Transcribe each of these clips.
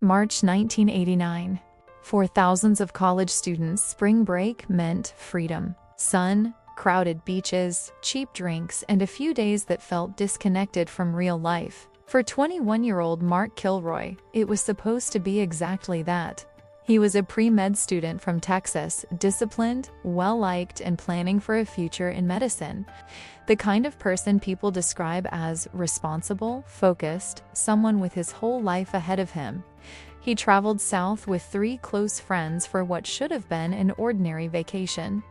March 1989. For thousands of college students, spring break meant freedom. Sun, crowded beaches, cheap drinks, and a few days that felt disconnected from real life. For 21-year-old Mark Kilroy, it was supposed to be exactly that. He was a pre-med student from Texas, disciplined, well-liked, and planning for a future in medicine. The kind of person people describe as responsible, focused, someone with his whole life ahead of him. He traveled south with 3 close friends for what should have been an ordinary vacation.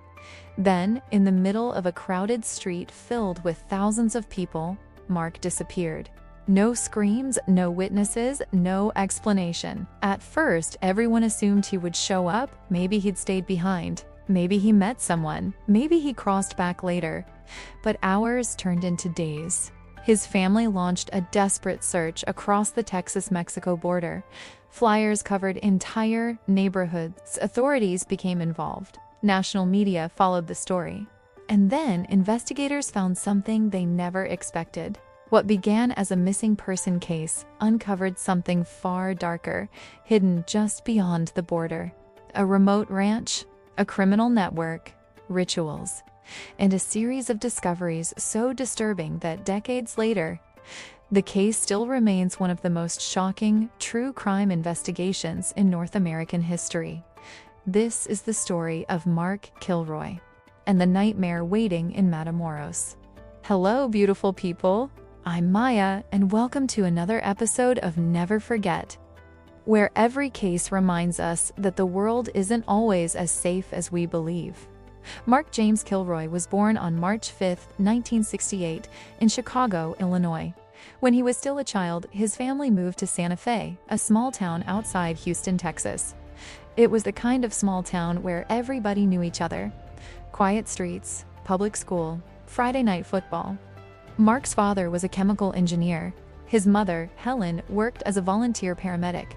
Then, in the middle of a crowded street filled with thousands of people, Mark disappeared. No screams, no witnesses, no explanation. At first, everyone assumed he would show up, maybe he'd stayed behind, maybe he met someone, maybe he crossed back later. But hours turned into days. His family launched a desperate search across the Texas-Mexico border. Flyers covered entire neighborhoods. Authorities became involved. National media followed the story. And then, investigators found something they never expected. What began as a missing person case uncovered something far darker, hidden just beyond the border. A remote ranch, a criminal network, rituals, and a series of discoveries so disturbing that decades later, the case still remains one of the most shocking true crime investigations in North American history. This is the story of Mark Kilroy and the nightmare waiting in Matamoros. Hello, beautiful people. I'm Maya, and welcome to another episode of Never Forget, where every case reminds us that the world isn't always as safe as we believe. Mark James Kilroy was born on March 5, 1968, in Chicago, Illinois. When he was still a child, his family moved to Santa Fe, a small town outside Houston, Texas. It was the kind of small town where everybody knew each other. Quiet streets, public school, Friday night football. Mark's father was a chemical engineer. His mother, Helen, worked as a volunteer paramedic.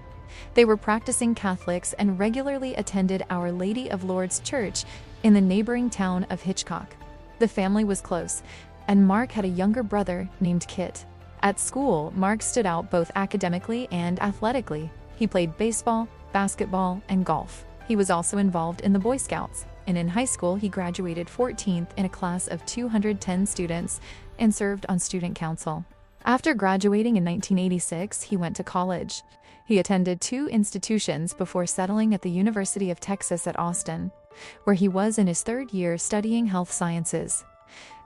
They were practicing Catholics and regularly attended Our Lady of Lourdes Church in the neighboring town of Hitchcock. The family was close, and Mark had a younger brother named Kit. At school, Mark stood out both academically and athletically. He played baseball, basketball, and golf. He was also involved in the Boy Scouts, and in high school he graduated 14th in a class of 210 students and served on student council. After graduating in 1986, he went to college. He attended 2 institutions before settling at the University of Texas at Austin, where he was in his 3rd year studying health sciences,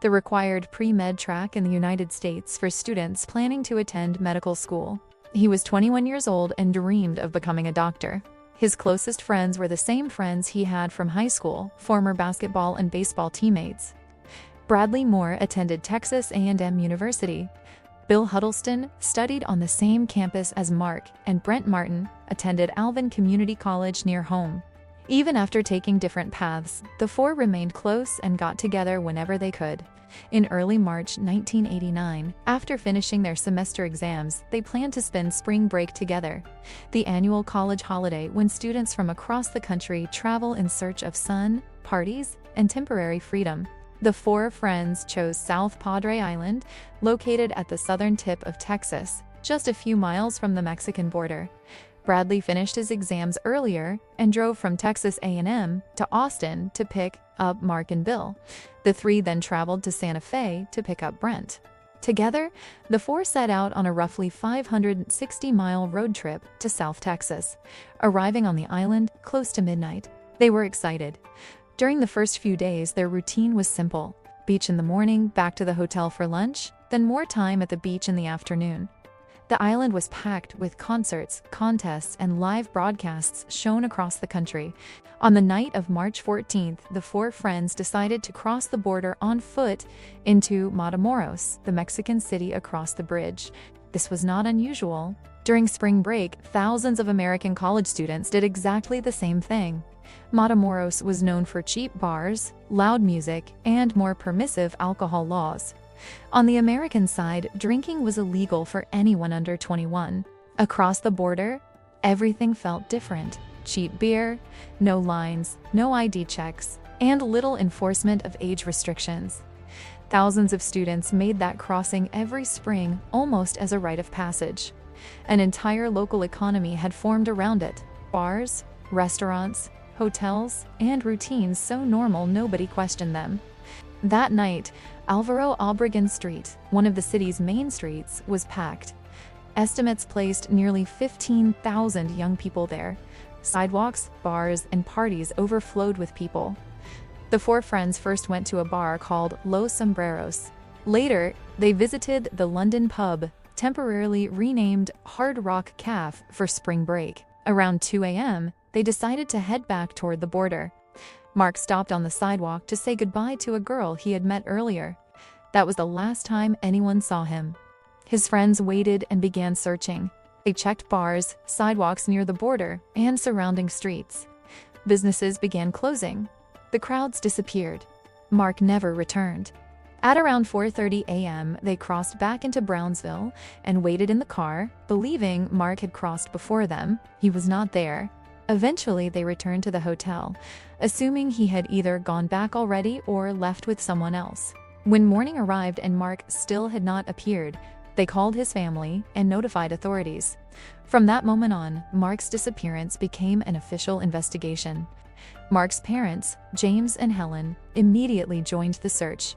the required pre-med track in the United States for students planning to attend medical school. He was 21 years old and dreamed of becoming a doctor. His closest friends were the same friends he had from high school, former basketball and baseball teammates. Bradley Moore attended Texas A&M University. Bill Huddleston studied on the same campus as Mark, and Brent Martin attended Alvin Community College near home. Even after taking different paths, the 4 remained close and got together whenever they could. In early March 1989, after finishing their semester exams, they planned to spend spring break together, the annual college holiday when students from across the country travel in search of sun, parties, and temporary freedom. The 4 friends chose South Padre Island, located at the southern tip of Texas, just a few miles from the Mexican border. Bradley finished his exams earlier and drove from Texas A&M to Austin to pick up Mark and Bill. The 3 then traveled to Santa Fe to pick up Brent. Together, the 4 set out on a roughly 560-mile road trip to South Texas, arriving on the island close to midnight. They were excited. During the first few days, their routine was simple: beach in the morning, back to the hotel for lunch, then more time at the beach in the afternoon. The island was packed with concerts, contests, and live broadcasts shown across the country. On the night of March 14th, the 4 friends decided to cross the border on foot into Matamoros, the Mexican city across the bridge. This was not unusual. During spring break, thousands of American college students did exactly the same thing. Matamoros was known for cheap bars, loud music, and more permissive alcohol laws. On the American side, drinking was illegal for anyone under 21. Across the border, everything felt different. Cheap beer, no lines, no ID checks, and little enforcement of age restrictions. Thousands of students made that crossing every spring almost as a rite of passage. An entire local economy had formed around it. Bars, restaurants, hotels, and routines so normal nobody questioned them. That night, Alvaro Obregon Street, one of the city's main streets, was packed. Estimates placed nearly 15,000 young people there. Sidewalks, bars, and parties overflowed with people. The four friends first went to a bar called Los Sombreros. Later, they visited the London pub, temporarily renamed Hard Rock Cafe, for spring break. Around 2 a.m., they decided to head back toward the border. Mark stopped on the sidewalk to say goodbye to a girl he had met earlier. That was the last time anyone saw him. His friends waited and began searching. They checked bars, sidewalks near the border, and surrounding streets. Businesses began closing. The crowds disappeared. Mark never returned. At around 4:30 a.m., they crossed back into Brownsville and waited in the car, believing Mark had crossed before them. He was not there. Eventually, they returned to the hotel, assuming he had either gone back already or left with someone else. When morning arrived and Mark still had not appeared, they called his family and notified authorities. From that moment on, Mark's disappearance became an official investigation. Mark's parents, James and Helen, immediately joined the search.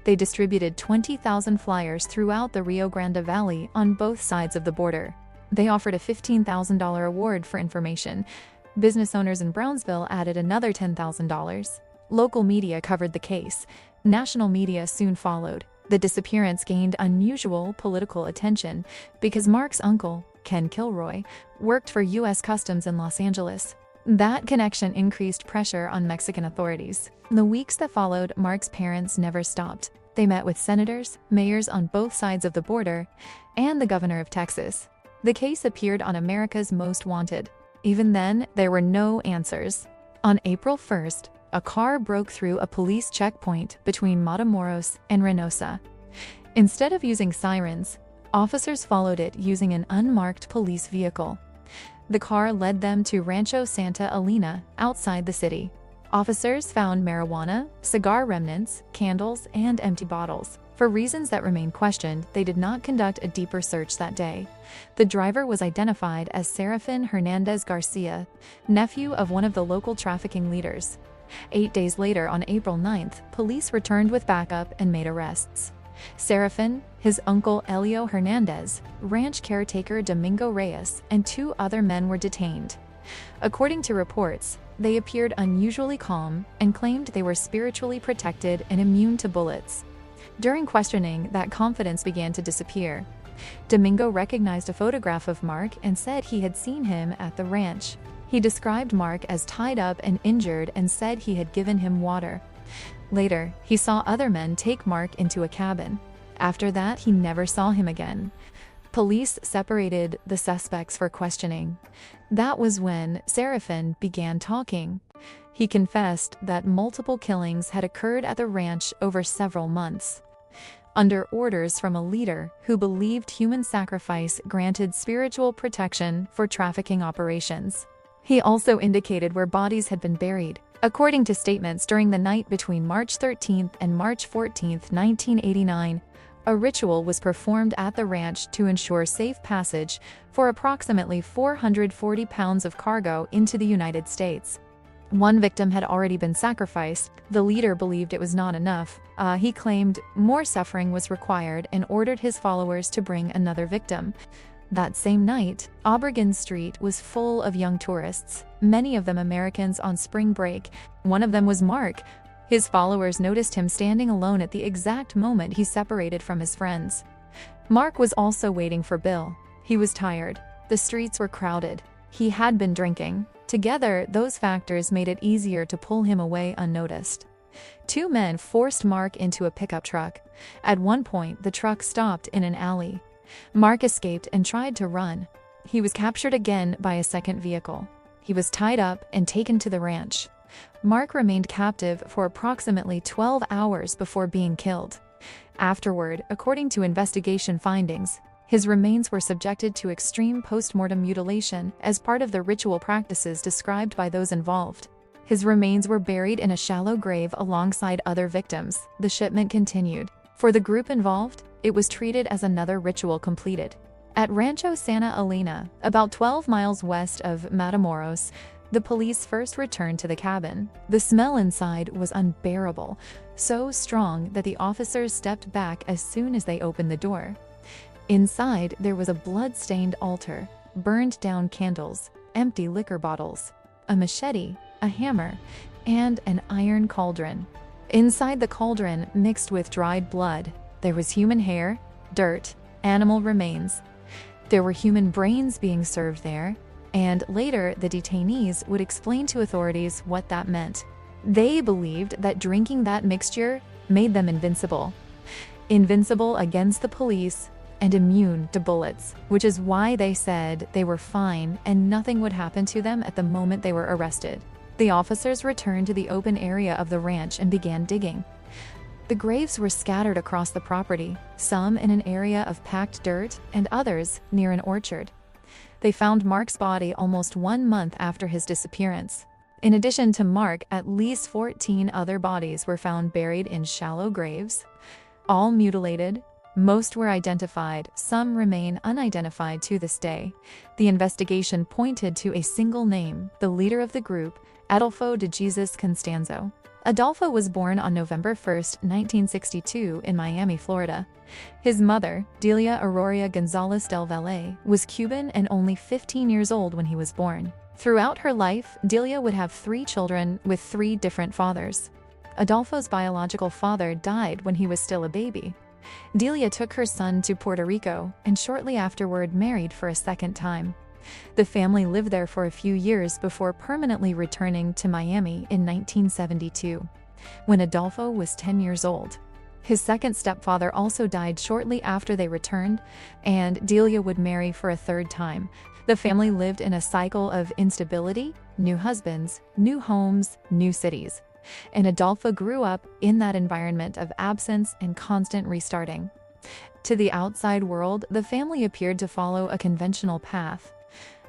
They distributed 20,000 flyers throughout the Rio Grande Valley on both sides of the border. They offered a $15,000 award for information. Business owners in Brownsville added another $10,000. Local media covered the case. National media soon followed. The disappearance gained unusual political attention because Mark's uncle, Ken Kilroy, worked for U.S. Customs in Los Angeles. That connection increased pressure on Mexican authorities. In the weeks that followed, Mark's parents never stopped. They met with senators, mayors on both sides of the border, and the governor of Texas. The case appeared on America's Most Wanted. Even then, there were no answers. On April 1st, a car broke through a police checkpoint between Matamoros and Reynosa. Instead of using sirens, officers followed it using an unmarked police vehicle. The car led them to Rancho Santa Elena, outside the city. Officers found marijuana, cigar remnants, candles, and empty bottles. For reasons that remain questioned, they did not conduct a deeper search that day. The driver was identified as Serafin Hernandez Garcia, nephew of one of the local trafficking leaders. 8 days later, on April 9th, police returned with backup and made arrests. Serafin, his uncle Elio Hernandez, ranch caretaker Domingo Reyes, and 2 other men were detained. According to reports, they appeared unusually calm and claimed they were spiritually protected and immune to bullets. During questioning, that confidence began to disappear. Domingo recognized a photograph of Mark and said he had seen him at the ranch. He described Mark as tied up and injured and said he had given him water. Later, he saw other men take Mark into a cabin. After that, he never saw him again. Police separated the suspects for questioning. That was when Serafin began talking. He confessed that multiple killings had occurred at the ranch over several months. Under orders from a leader who believed human sacrifice granted spiritual protection for trafficking operations. He also indicated where bodies had been buried. According to statements during the night between March 13th and March 14th, 1989, a ritual was performed at the ranch to ensure safe passage for approximately 440 pounds of cargo into the United States. One victim had already been sacrificed. The leader believed it was not enough. He claimed more suffering was required and ordered his followers to bring another victim. That same night, Obregon Street was full of young tourists, many of them Americans on spring break. One of them was Mark. His followers noticed him standing alone at the exact moment he separated from his friends. Mark was also waiting for Bill. He was tired. The streets were crowded. He had been drinking. Together, those factors made it easier to pull him away unnoticed. 2 men forced Mark into a pickup truck. At one point, the truck stopped in an alley. Mark escaped and tried to run. He was captured again by a second vehicle. He was tied up and taken to the ranch. Mark remained captive for approximately 12 hours before being killed. Afterward, according to investigation findings, his remains were subjected to extreme post-mortem mutilation as part of the ritual practices described by those involved. His remains were buried in a shallow grave alongside other victims. The shipment continued. For the group involved, it was treated as another ritual completed. At Rancho Santa Elena, about 12 miles west of Matamoros, the police first returned to the cabin. The smell inside was unbearable, so strong that the officers stepped back as soon as they opened the door. Inside, there was a blood-stained altar, burned-down candles, empty liquor bottles, a machete, a hammer, and an iron cauldron. Inside the cauldron, mixed with dried blood, there was human hair, dirt, animal remains. There were human brains being served there, and later the detainees would explain to authorities what that meant. They believed that drinking that mixture made them invincible. Invincible against the police and immune to bullets, which is why they said they were fine and nothing would happen to them at the moment they were arrested. The officers returned to the open area of the ranch and began digging. The graves were scattered across the property, some in an area of packed dirt and others near an orchard. They found Mark's body almost 1 month after his disappearance. In addition to Mark, at least 14 other bodies were found buried in shallow graves, all mutilated. Most were identified, some remain unidentified to this day. The investigation pointed to a single name, the leader of the group, Adolfo de Jesús Constanzo. Adolfo was born on November 1, 1962 in Miami, Florida. His mother, Delia Aurora González del Valle, was Cuban and only 15 years old when he was born. Throughout her life, Delia would have 3 children with 3 different fathers. Adolfo's biological father died when he was still a baby. Delia took her son to Puerto Rico and shortly afterward married for a second time. The family lived there for a few years before permanently returning to Miami in 1972, when Adolfo was 10 years old. His second stepfather also died shortly after they returned, and Delia would marry for a third time. The family lived in a cycle of instability, new husbands, new homes, new cities. And Adolfo grew up in that environment of absence and constant restarting. To the outside world, the family appeared to follow a conventional path.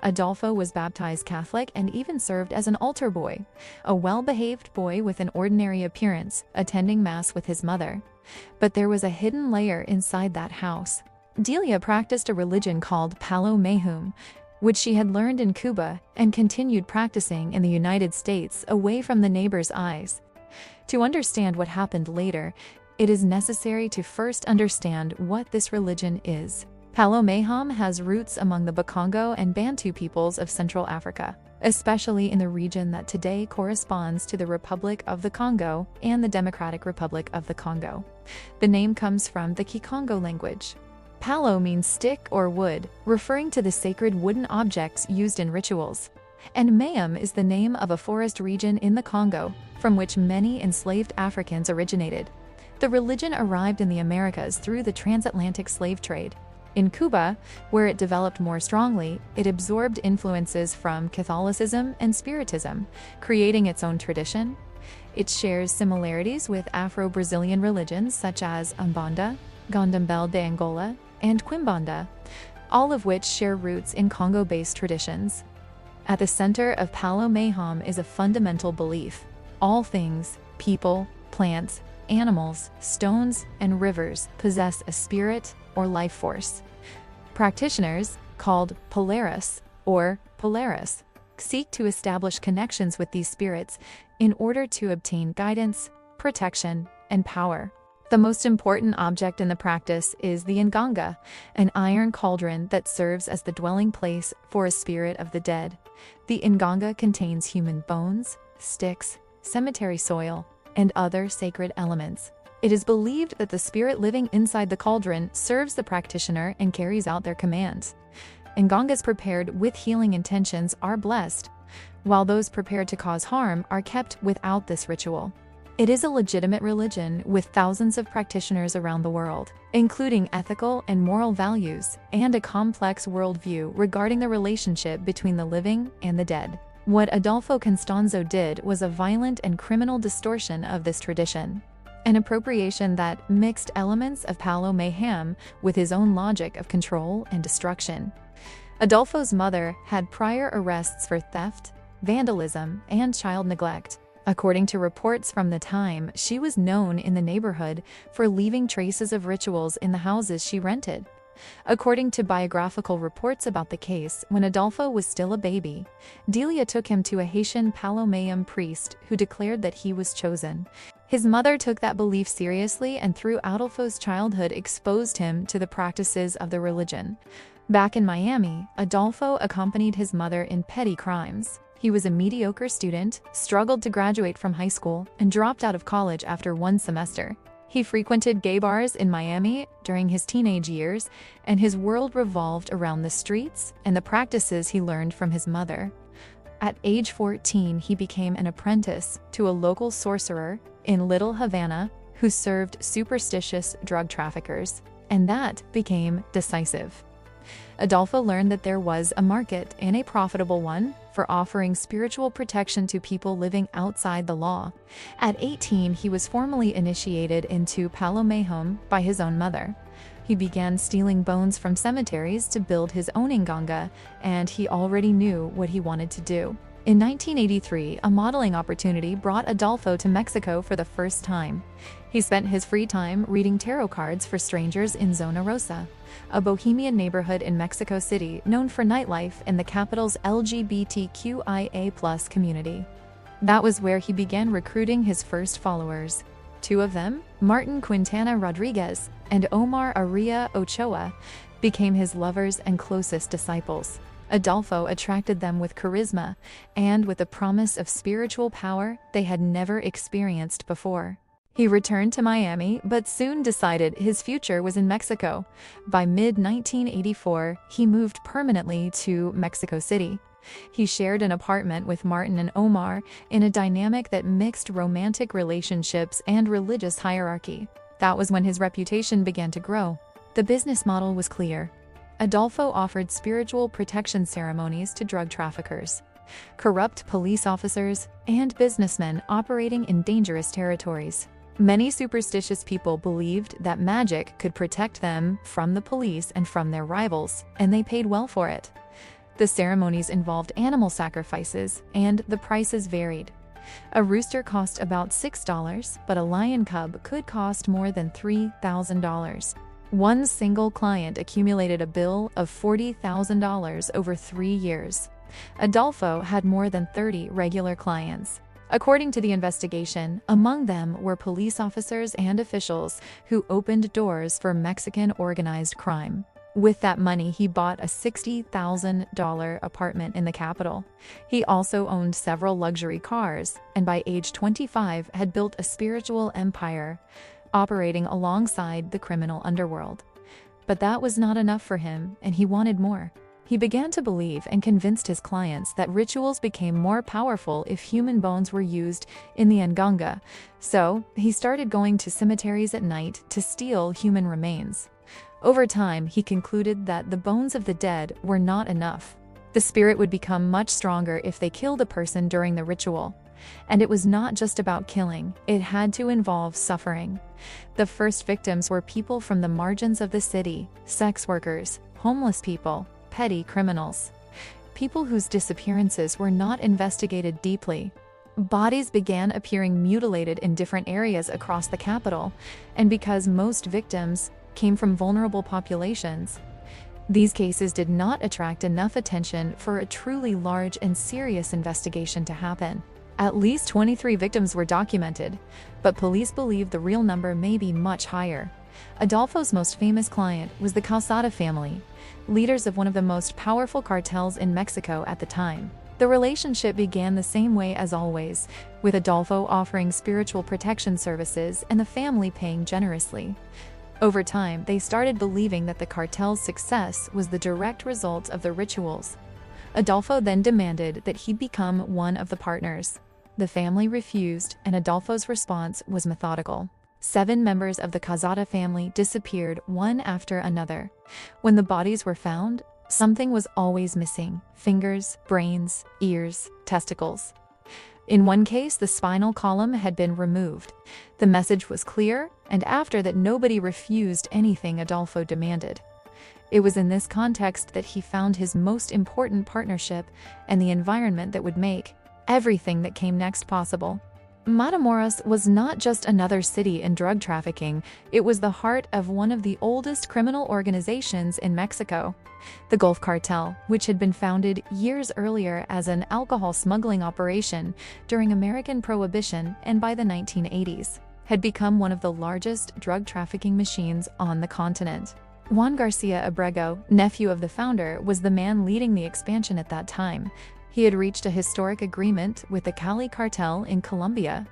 Adolfo was baptized Catholic and even served as an altar boy, a well-behaved boy with an ordinary appearance, attending Mass with his mother. But there was a hidden layer inside that house. Delia practiced a religion called Palo Mayombe, which she had learned in Cuba and continued practicing in the United States away from the neighbors' eyes. To understand what happened later, it is necessary to first understand what this religion is. Palo Mayombe has roots among the Bakongo and Bantu peoples of Central Africa, especially in the region that today corresponds to the Republic of the Congo and the Democratic Republic of the Congo. The name comes from the Kikongo language. Palo means stick or wood, referring to the sacred wooden objects used in rituals. And Mayombe is the name of a forest region in the Congo, from which many enslaved Africans originated. The religion arrived in the Americas through the transatlantic slave trade. In Cuba, where it developed more strongly, it absorbed influences from Catholicism and Spiritism, creating its own tradition. It shares similarities with Afro-Brazilian religions such as Umbanda, Candomblé de Angola, and Quimbanda, all of which share roots in Congo-based traditions. At the center of Palo Mayombe is a fundamental belief: all things, people, plants, animals, stones, and rivers possess a spirit or life force. Practitioners, called Polaris or Polaris, seek to establish connections with these spirits in order to obtain guidance, protection, and power. The most important object in the practice is the nganga, an iron cauldron that serves as the dwelling place for a spirit of the dead. The nganga contains human bones, sticks, cemetery soil, and other sacred elements. It is believed that the spirit living inside the cauldron serves the practitioner and carries out their commands. Ngangas prepared with healing intentions are blessed, while those prepared to cause harm are kept without this ritual. It is a legitimate religion with thousands of practitioners around the world, including ethical and moral values and a complex worldview regarding the relationship between the living and the dead. What Adolfo Constanzo did was a violent and criminal distortion of this tradition, an appropriation that mixed elements of Palo Mayombe with his own logic of control and destruction. Adolfo's mother had prior arrests for theft, vandalism, and child neglect. According to reports from the time, she was known in the neighborhood for leaving traces of rituals in the houses she rented. According to biographical reports about the case, when Adolfo was still a baby, Delia took him to a Haitian Palo Mayombe priest who declared that he was chosen. His mother took that belief seriously and through Adolfo's childhood exposed him to the practices of the religion. Back in Miami, Adolfo accompanied his mother in petty crimes. He was a mediocre student, struggled to graduate from high school, and dropped out of college after one semester. He frequented gay bars in Miami during his teenage years, and his world revolved around the streets and the practices he learned from his mother. At age 14, he became an apprentice to a local sorcerer in Little Havana who served superstitious drug traffickers, and that became decisive. Adolfo learned that there was a market, and a profitable one, for offering spiritual protection to people living outside the law. At 18, he was formally initiated into Palo Mayombe by his own mother. He began stealing bones from cemeteries to build his own nganga, and he already knew what he wanted to do. In 1983, a modeling opportunity brought Adolfo to Mexico for the first time. He spent his free time reading tarot cards for strangers in Zona Rosa, a bohemian neighborhood in Mexico City known for nightlife and the capital's LGBTQIA+ community. That was where he began recruiting his first followers. Two of them, Martin Quintana Rodriguez and Omar Aria Ochoa, became his lovers and closest disciples. Adolfo attracted them with charisma and with the promise of spiritual power they had never experienced before. He returned to Miami, but soon decided his future was in Mexico. By mid-1984, he moved permanently to Mexico City. He shared an apartment with Martin and Omar in a dynamic that mixed romantic relationships and religious hierarchy. That was when his reputation began to grow. The business model was clear. Adolfo offered spiritual protection ceremonies to drug traffickers, corrupt police officers, and businessmen operating in dangerous territories. Many superstitious people believed that magic could protect them from the police and from their rivals, and they paid well for it. The ceremonies involved animal sacrifices, and the prices varied. A rooster cost about $6, but a lion cub could cost more than $3,000. One single client accumulated a bill of $40,000 over 3 years. Adolfo had more than 30 regular clients. According to the investigation, among them were police officers and officials who opened doors for Mexican organized crime. With that money, he bought a $60,000 apartment in the capital. He also owned several luxury cars, and by age 25 had built a spiritual empire, operating alongside the criminal underworld. But that was not enough for him, and he wanted more. He began to believe and convinced his clients that rituals became more powerful if human bones were used in the nganga, so he started going to cemeteries at night to steal human remains. Over time, he concluded that the bones of the dead were not enough. The spirit would become much stronger if they killed a person during the ritual. And it was not just about killing, it had to involve suffering. The first victims were people from the margins of the city, sex workers, homeless people, petty criminals, people whose disappearances were not investigated deeply. Bodies began appearing mutilated in different areas across the capital, and because most victims came from vulnerable populations, these cases did not attract enough attention for a truly large and serious investigation to happen. At least 23 victims were documented, but police believe the real number may be much higher. Adolfo's most famous client was the Calzada family, leaders of one of the most powerful cartels in Mexico at the time. The relationship began the same way as always, with Adolfo offering spiritual protection services and the family paying generously. Over time, they started believing that the cartel's success was the direct result of the rituals. Adolfo then demanded that he become one of the partners. The family refused, and Adolfo's response was methodical. 7 members of the Calzada family disappeared one after another. When the bodies were found, something was always missing: fingers, brains, ears, testicles. In one case, the spinal column had been removed. The message was clear, and after that nobody refused anything Adolfo demanded. It was in this context that he found his most important partnership and the environment that would make everything that came next possible. Matamoros was not just another city in drug trafficking, it was the heart of one of the oldest criminal organizations in Mexico. The Gulf Cartel, which had been founded years earlier as an alcohol smuggling operation during American Prohibition and by the 1980s, had become one of the largest drug trafficking machines on the continent. Juan Garcia Abrego, nephew of the founder, was the man leading the expansion at that time. He had reached a historic agreement with the Cali cartel in Colombia,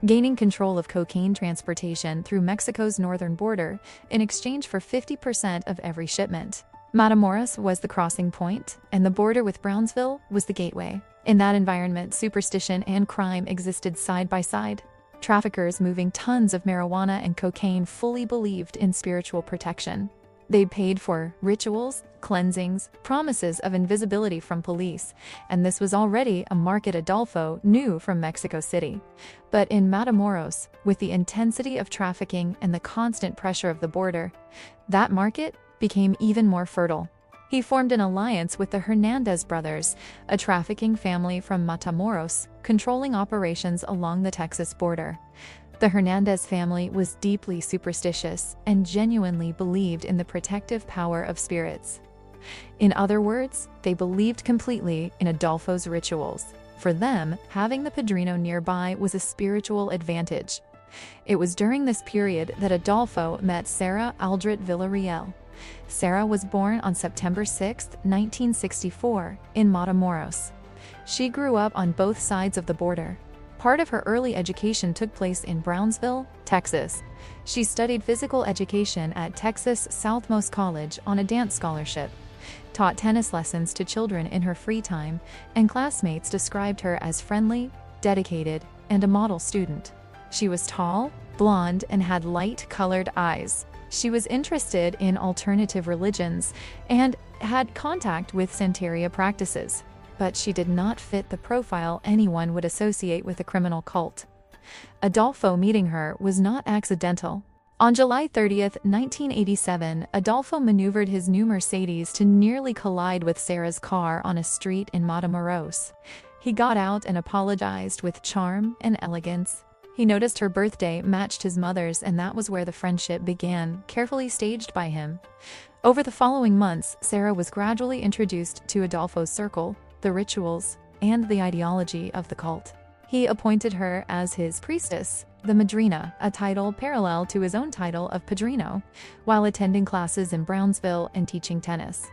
gaining control of cocaine transportation through Mexico's northern border in exchange for 50% of every shipment. Matamoros was the crossing point, and the border with Brownsville was the gateway. In that environment, superstition and crime existed side by side. Traffickers moving tons of marijuana and cocaine fully believed in spiritual protection. They paid for rituals, cleansings, promises of invisibility from police, and this was already a market Adolfo knew from Mexico City. But in Matamoros, with the intensity of trafficking and the constant pressure of the border, that market became even more fertile. He formed an alliance with the Hernandez brothers, a trafficking family from Matamoros, controlling operations along the Texas border. The Hernandez family was deeply superstitious and genuinely believed in the protective power of spirits. In other words, they believed completely in Adolfo's rituals. For them, having the padrino nearby was a spiritual advantage. It was during this period that Adolfo met Sarah Aldrit Villarreal. Sarah was born on September 6, 1964, in Matamoros. She grew up on both sides of the border. Part of her early education took place in Brownsville, Texas. She studied physical education at Texas Southmost College on a dance scholarship, taught tennis lessons to children in her free time, and classmates described her as friendly, dedicated, and a model student. She was tall, blonde, and had light-colored eyes. She was interested in alternative religions and had contact with Santeria practices, but she did not fit the profile anyone would associate with a criminal cult. Adolfo meeting her was not accidental. On July 30, 1987, Adolfo maneuvered his new Mercedes to nearly collide with Sarah's car on a street in Matamoros. He got out and apologized with charm and elegance. He noticed her birthday matched his mother's, and that was where the friendship began, carefully staged by him. Over the following months, Sarah was gradually introduced to Adolfo's circle, the rituals, and the ideology of the cult. He appointed her as his priestess, the madrina, a title parallel to his own title of padrino, while attending classes in Brownsville and teaching tennis.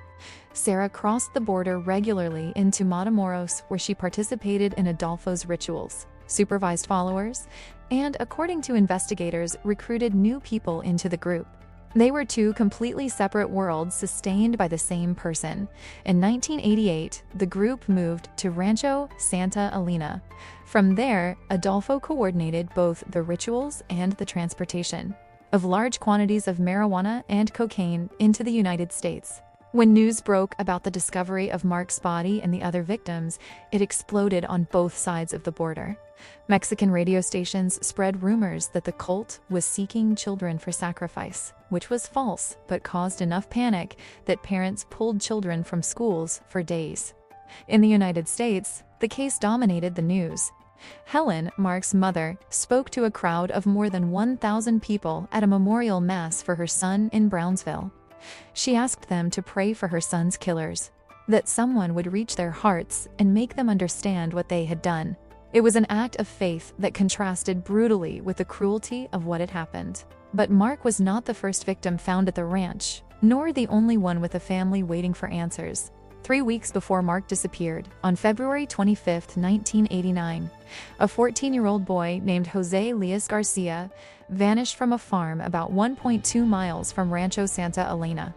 Sarah crossed the border regularly into Matamoros, where she participated in Adolfo's rituals, supervised followers, and, according to investigators, recruited new people into the group. They were two completely separate worlds sustained by the same person. In 1988, the group moved to Rancho Santa Elena. From there, Adolfo coordinated both the rituals and the transportation of large quantities of marijuana and cocaine into the United States. When news broke about the discovery of Mark's body and the other victims, it exploded on both sides of the border. Mexican radio stations spread rumors that the cult was seeking children for sacrifice, which was false but caused enough panic that parents pulled children from schools for days. In the United States, the case dominated the news. Helen, Mark's mother, spoke to a crowd of more than 1,000 people at a memorial mass for her son in Brownsville. She asked them to pray for her son's killers, that someone would reach their hearts and make them understand what they had done. It was an act of faith that contrasted brutally with the cruelty of what had happened. But Mark was not the first victim found at the ranch, nor the only one with a family waiting for answers. 3 weeks before Mark disappeared, on February 25, 1989, a 14-year-old boy named Jose Luis Garcia vanished from a farm about 1.2 miles from Rancho Santa Elena.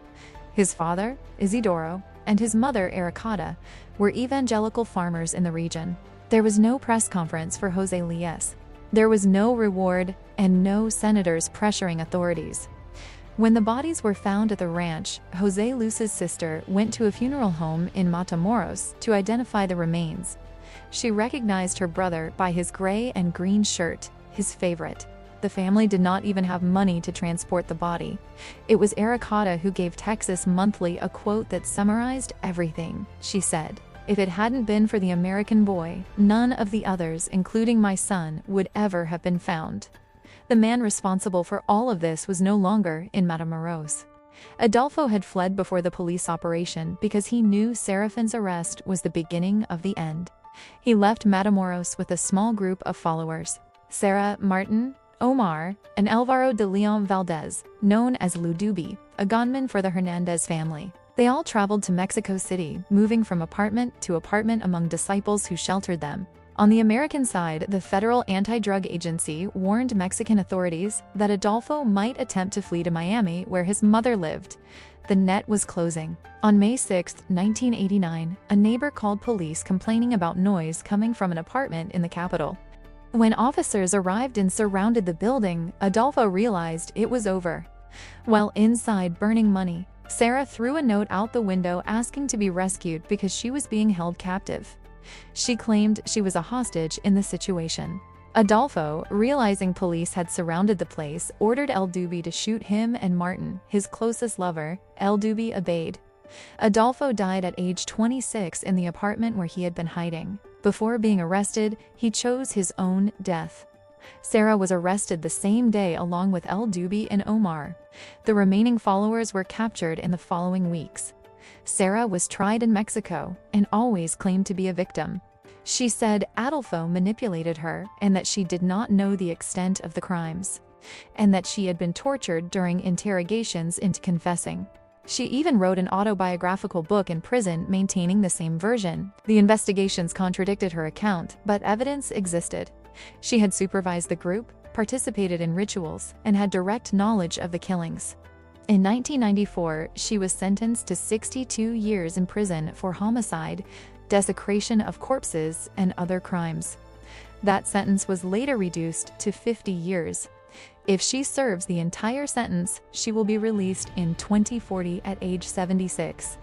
His father, Isidoro, and his mother, Ericada, were evangelical farmers in the region. There was no press conference for Jose Luis. There was no reward and no senators pressuring authorities. When the bodies were found at the ranch, Jose Luis's sister went to a funeral home in Matamoros to identify the remains. She recognized her brother by his gray and green shirt, his favorite. The family did not even have money to transport the body. It was Ericada who gave Texas Monthly a quote that summarized everything. She said, If it hadn't been for the American boy, none of the others, including my son, would ever have been found. The man responsible for all of this was no longer in Matamoros. Adolfo had fled before the police operation because he knew Serafin's arrest was the beginning of the end. He left Matamoros with a small group of followers: Sarah, Martin, Omar, and Alvaro de Leon Valdez, known as Ludubi, a gunman for the Hernandez family. They all traveled to Mexico City, moving from apartment to apartment among disciples who sheltered them. On the American side, the Federal Anti-Drug Agency warned Mexican authorities that Adolfo might attempt to flee to Miami, where his mother lived. The net was closing. On May 6, 1989, a neighbor called police complaining about noise coming from an apartment in the capital. When officers arrived and surrounded the building, Adolfo realized it was over. While inside burning money, Sarah threw a note out the window asking to be rescued because she was being held captive. She claimed she was a hostage in the situation. Adolfo, realizing police had surrounded the place, ordered El Dubi to shoot him and Martin, his closest lover. El Dubi obeyed. Adolfo died at age 26 in the apartment where he had been hiding. Before being arrested, he chose his own death. Sarah was arrested the same day along with El Dubi and Omar. The remaining followers were captured in the following weeks. Sarah was tried in Mexico and always claimed to be a victim. She said Adolfo manipulated her and that she did not know the extent of the crimes, and that she had been tortured during interrogations into confessing. She even wrote an autobiographical book in prison maintaining the same version. The investigations contradicted her account, but evidence existed. She had supervised the group, participated in rituals, and had direct knowledge of the killings. In 1994, she was sentenced to 62 years in prison for homicide, desecration of corpses, and other crimes. That sentence was later reduced to 50 years. If she serves the entire sentence, she will be released in 2040 at age 76.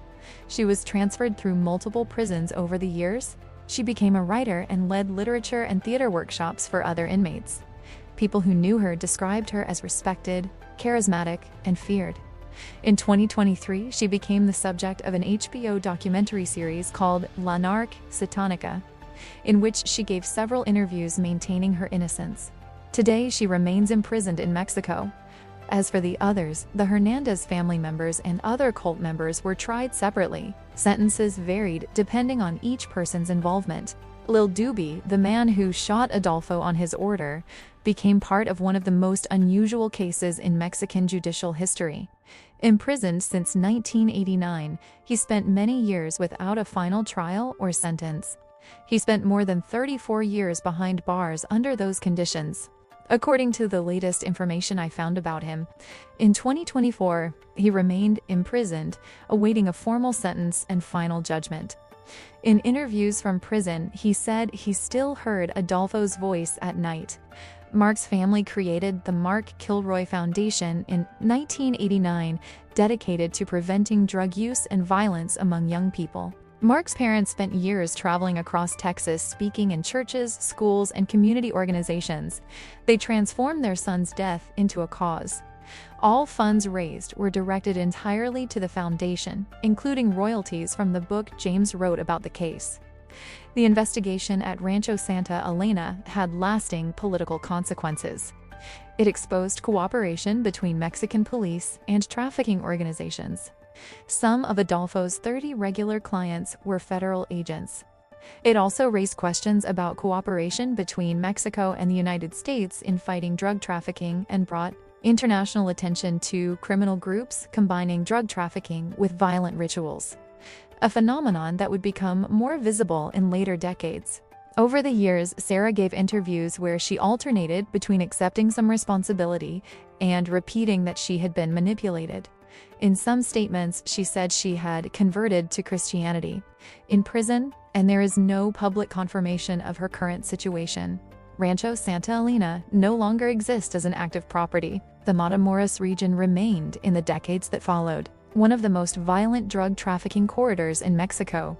She was transferred through multiple prisons over the years. She became a writer and led literature and theater workshops for other inmates. People who knew her described her as respected, charismatic, and feared. In 2023, she became the subject of an HBO documentary series called La Narcosatanica, in which she gave several interviews maintaining her innocence. Today, she remains imprisoned in Mexico. As for the others, the Hernandez family members and other cult members were tried separately. Sentences varied depending on each person's involvement. Lil Dubi, the man who shot Adolfo on his order, became part of one of the most unusual cases in Mexican judicial history. Imprisoned since 1989, he spent many years without a final trial or sentence. He spent more than 34 years behind bars under those conditions. According to the latest information I found about him, in 2024, he remained imprisoned, awaiting a formal sentence and final judgment. In interviews from prison, he said he still heard Adolfo's voice at night. Mark's family created the Mark Kilroy Foundation in 1989, dedicated to preventing drug use and violence among young people. Mark's parents spent years traveling across Texas speaking in churches, schools, and community organizations. They transformed their son's death into a cause. All funds raised were directed entirely to the foundation, including royalties from the book James wrote about the case. The investigation at Rancho Santa Elena had lasting political consequences. It exposed cooperation between Mexican police and trafficking organizations. Some of Adolfo's 30 regular clients were federal agents. It also raised questions about cooperation between Mexico and the United States in fighting drug trafficking and brought international attention to criminal groups combining drug trafficking with violent rituals, a phenomenon that would become more visible in later decades. Over the years, Sarah gave interviews where she alternated between accepting some responsibility and repeating that she had been manipulated. In some statements, she said she had converted to Christianity. In prison, and there is no public confirmation of her current situation. Rancho Santa Elena no longer exists as an active property. The Matamoros region remained in the decades that followed one of the most violent drug trafficking corridors in Mexico,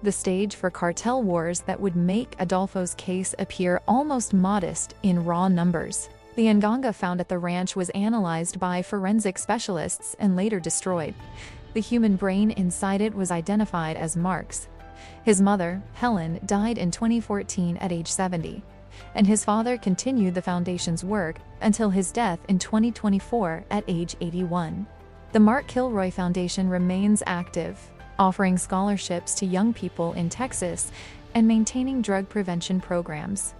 the stage for cartel wars that would make Adolfo's case appear almost modest in raw numbers. The nganga found at the ranch was analyzed by forensic specialists and later destroyed. The human brain inside it was identified as Mark's. His mother, Helen, died in 2014 at age 70, and his father continued the foundation's work until his death in 2024 at age 81. The Mark Kilroy Foundation remains active, offering scholarships to young people in Texas and maintaining drug prevention programs.